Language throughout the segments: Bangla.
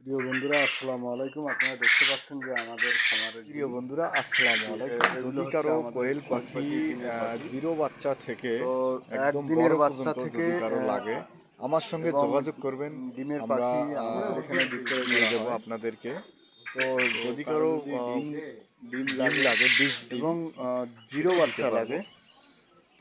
প্রিয় বন্ধুরা আসসালামু আলাইকুম। আপনারা দেখতে পাচ্ছেন যে আমাদের খামারের প্রিয় বন্ধুরা আসসালামু আলাইকুম। এগুলো যদি হচ্ছে কারো আমাদের কোয়েল ডিম পাখি পাখি, ডিমের পাখি। জিরো বাচ্চা থেকে তো একদম একদিনের বড় বাচ্চা পর্যন্ত থেকে যদি কারো লাগে আমার সঙ্গে এবং যোগাযোগ করবেন। ডিমের আমরা পাখি আমাদের এখানে বিক্রয় দিয়ে করা দেব হয়। আপনাদেরকে। তো তো যদি কারো কারো যদি ডিম ডিম লাগে লাগে 20 ডিম এবং জিরো সেটাও দিতে বাচ্চা পারবো। লাগে,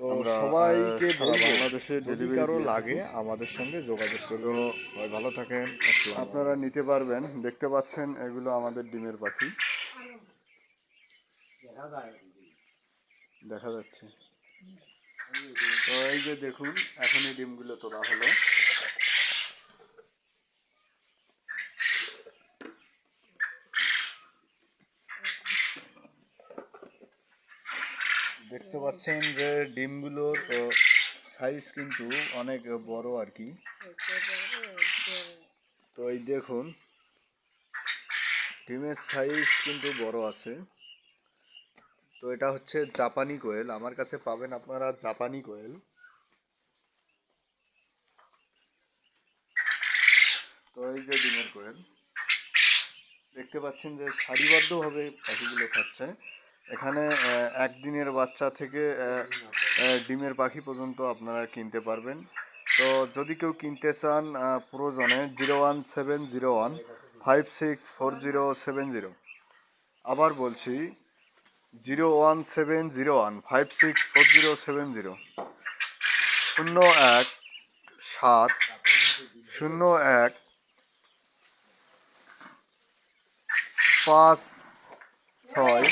তো আমরা সবাইকে সারা বলবো বাংলাদেশে যদি ডেলিভারি কারো দিয়ে থাকি। লাগে আমাদের সঙ্গে যোগাযোগ তো করবেন। সবাই ভালো থাকেন। আসসালামু আপনারা আলাইকুম। নিতে পারবেন। দেখতে পাচ্ছেন এগুলো আমাদের ডিমের পাখি, দেখা যাচ্ছে। তো এই যে দেখুন, এখনই ডিমগুলো তোলা হলো। দেখতে পাচ্ছেন যে ডিমগুলোর সাইজ কিন্তু অনেক বড় আর কি। তো এই দেখুন, ডিমের সাইজ কিন্তু বড় আছে। তো এটা হচ্ছে জাপানি কোয়েল, আমার কাছে পাবেন আপনারা জাপানি কোয়েল। তো এই যে ডিমের কোয়েল, দেখতে পাচ্ছেন যে সারিবদ্ধভাবে পাখিগুলো খাচ্ছে। এখানে একদিনের বাচ্চা থেকে ডিমের পাখি পর্যন্ত আপনারা কিনতে পারবেন। তো যদি কেউ কিনতে চান, প্রয়োজনে 01701564070। আবার বলছি 01701564070, 01564070,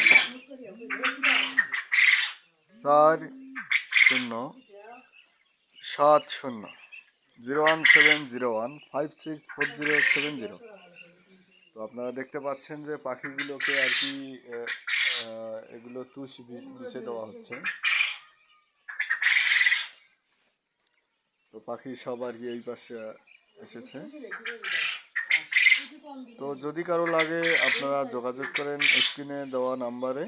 01701564070। তো আপনারা দেখতে পাচ্ছেন যে পাখিগুলোকে আর কি এগুলো তুষ বিছে দেওয়া হচ্ছে। তো পাখি সব আর কি এই পাশে এসেছে। তো যদি কারো লাগে আপনারা যোগাযোগ করেন স্ক্রিনে দেওয়া নাম্বারে।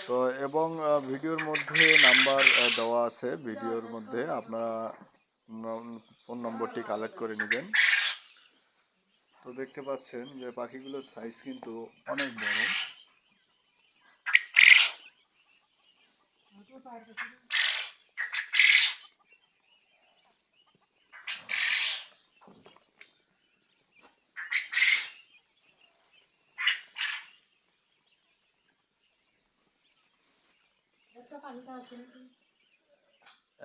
তো এবং ভিডিওর মধ্যে নাম্বার দেওয়া আছে, ভিডিওর মধ্যে আপনারা ফোন নম্বরটি কালেক্ট করে নেবেন। তো দেখতে পাচ্ছেন যে পাখিগুলোর সাইজ কিন্তু অনেক বড়।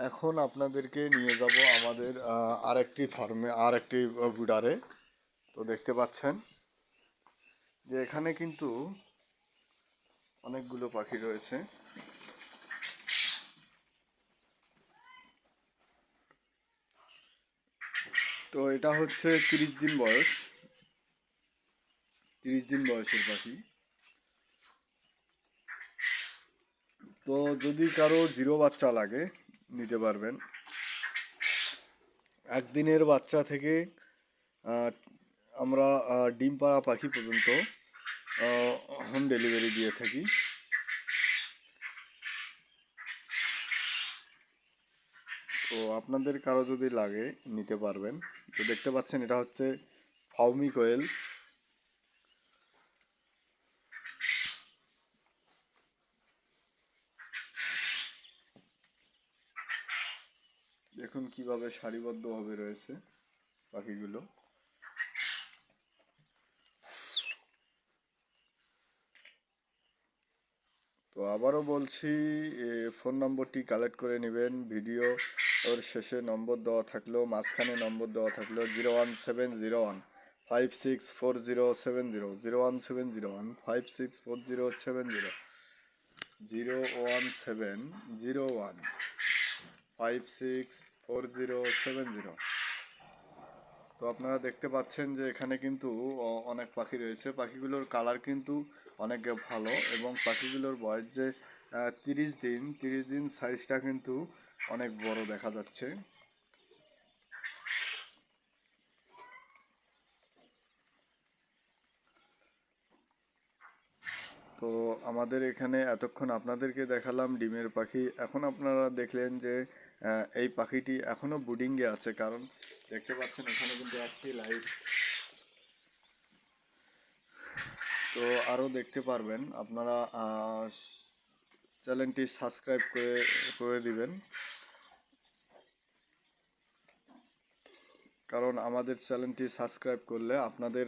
এখন আপনাদেরকে নিয়ে যাব আমাদের আরেকটি ফার্মে, আরেকটি ব্রিডারে। তো দেখতে পাচ্ছেন যে এখানে কিন্তু অনেকগুলো পাখি রয়েছে। তো এটা হচ্ছে 30 দিন বয়স, 30 দিন বয়সের পাখি। তো যদি কারো জিরো বাচ্চা লাগে নিতে পারবেন। একদিনের বাচ্চা থেকে আমরা ডিম পাড়া পাখি পর্যন্ত হোম ডেলিভারি দিয়ে থাকি। তো আপনাদের কারো যদি লাগে নিতে পারবেন। তো দেখতে পাচ্ছেন এটা হচ্ছে ফাউমি কোয়েল। দেখুন কিভাবে সারিবদ্ধভাবে রয়েছে পাখিগুলো। তো আবারও বলছি, ফোন নম্বরটি কালেক্ট করে নেবেন। ভিডিও ওর শেষে নম্বর দেওয়া থাকলেও, মাঝখানে নম্বর দেওয়া থাকলেও 01701564070, 01701564070, 01701564070। তো আপনারা দেখতে পাচ্ছেন যে এখানে কিন্তু অনেক পাখি রয়েছে। পাখিগুলোর কালার কিন্তু অনেক ভালো এবং পাখিগুলোর বয়স যে 30 দিন সাইজটা কিন্তু অনেক বড় দেখা যাচ্ছে। তো আমাদের এখানে এতক্ষণ আপনাদেরকে দেখালাম ডিমের পাখি। এখন আপনারা দেখলেন যে এই পাখিটি এখনও ব্রুডিংয়ে আছে, কারণ দেখতে পাচ্ছেন এখানে কিন্তু একটি লাইট তো আরও দেখতে পারবেন আপনারা চ্যানেলটি সাবস্ক্রাইব করে দিবেন, কারণ আমাদের চ্যানেলটি সাবস্ক্রাইব করলে আপনাদের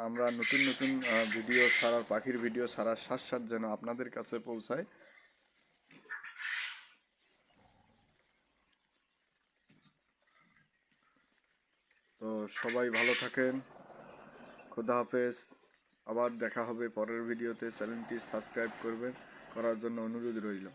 আমরা নতুন নতুন ভিডিও ছাড়ার, পাখির ভিডিও ছাড়ার সাথে সাথে যেন আপনাদের কাছে পৌঁছায়। তো সবাই ভালো থাকেন, খোদা হাফেজ। আবার দেখা হবে পরের ভিডিওতে। চ্যানেলটি সাবস্ক্রাইব করার জন্য অনুরোধ রইল।